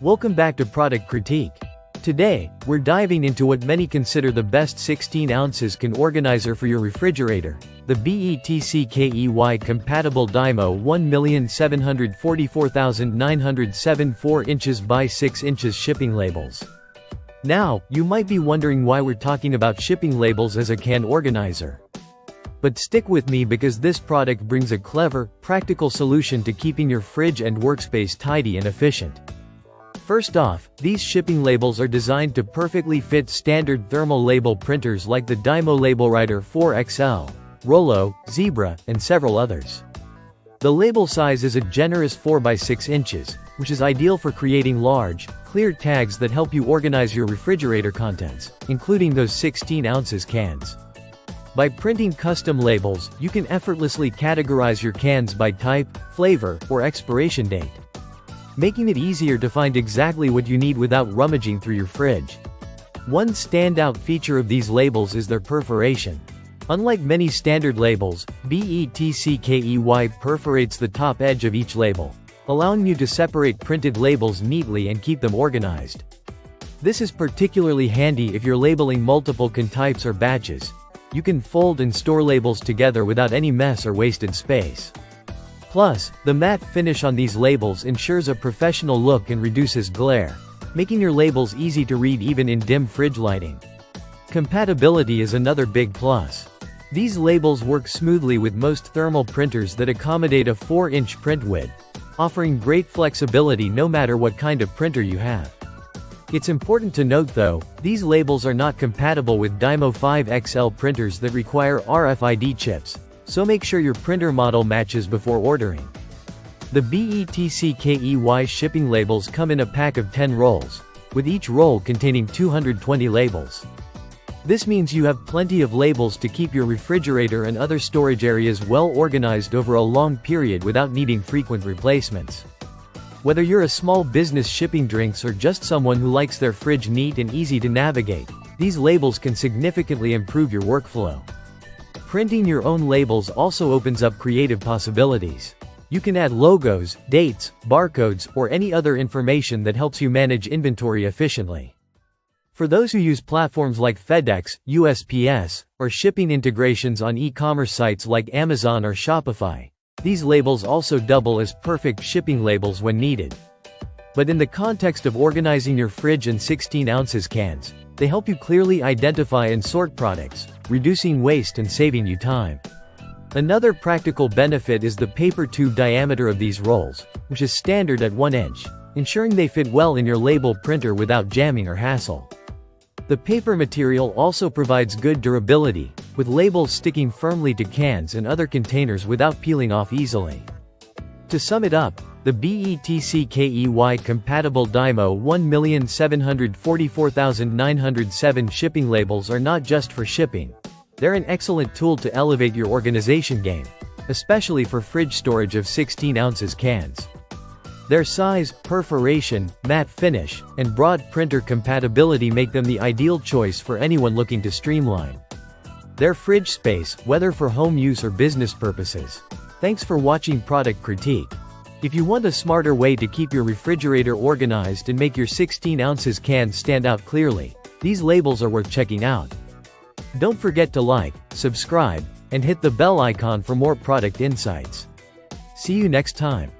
Welcome back to Product Critique. Today, we're diving into what many consider the best 16 ounces can organizer for your refrigerator, the BETCKEY compatible DYMO 1,744,907 4 inches by 6 inches shipping labels. Now, you might be wondering why we're talking about shipping labels as a can organizer. But stick with me because this product brings a clever, practical solution to keeping your fridge and workspace tidy and efficient. First off, these shipping labels are designed to perfectly fit standard thermal label printers like the DYMO LabelWriter 4XL, Rollo, Zebra, and several others. The label size is a generous 4 by 6 inches, which is ideal for creating large, clear tags that help you organize your refrigerator contents, including those 16 ounces cans. By printing custom labels, you can effortlessly categorize your cans by type, flavor, or expiration date, making it easier to find exactly what you need without rummaging through your fridge. One standout feature of these labels is their perforation. Unlike many standard labels, BETCKEY perforates the top edge of each label, allowing you to separate printed labels neatly and keep them organized. This is particularly handy if you're labeling multiple can types or batches. You can fold and store labels together without any mess or wasted space. Plus, the matte finish on these labels ensures a professional look and reduces glare, making your labels easy to read even in dim fridge lighting. Compatibility is another big plus. These labels work smoothly with most thermal printers that accommodate a 4-inch print width, offering great flexibility no matter what kind of printer you have. It's important to note though, these labels are not compatible with DYMO 5XL printers that require RFID chips, so make sure your printer model matches before ordering. The BETCKEY shipping labels come in a pack of 10 rolls, with each roll containing 220 labels. This means you have plenty of labels to keep your refrigerator and other storage areas well organized over a long period without needing frequent replacements. Whether you're a small business shipping drinks or just someone who likes their fridge neat and easy to navigate, these labels can significantly improve your workflow. Printing your own labels also opens up creative possibilities. You can add logos, dates, barcodes, or any other information that helps you manage inventory efficiently. For those who use platforms like FedEx, USPS, or shipping integrations on e-commerce sites like Amazon or Shopify, these labels also double as perfect shipping labels when needed. But in the context of organizing your fridge and 16 ounces cans, they help you clearly identify and sort products, reducing waste and saving you time. Another practical benefit is the paper tube diameter of these rolls, which is standard at 1 inch, ensuring they fit well in your label printer without jamming or hassle. The paper material also provides good durability, with labels sticking firmly to cans and other containers without peeling off easily. To sum it up, the BETCKEY compatible DYMO 1,744,907 shipping labels are not just for shipping. They're an excellent tool to elevate your organization game, especially for fridge storage of 16 ounces cans. Their size, perforation, matte finish, and broad printer compatibility make them the ideal choice for anyone looking to streamline their fridge space, whether for home use or business purposes. Thanks for watching Product Critique. If you want a smarter way to keep your refrigerator organized and make your 16 ounces cans stand out clearly, these labels are worth checking out. Don't forget to like, subscribe, and hit the bell icon for more product insights. See you next time.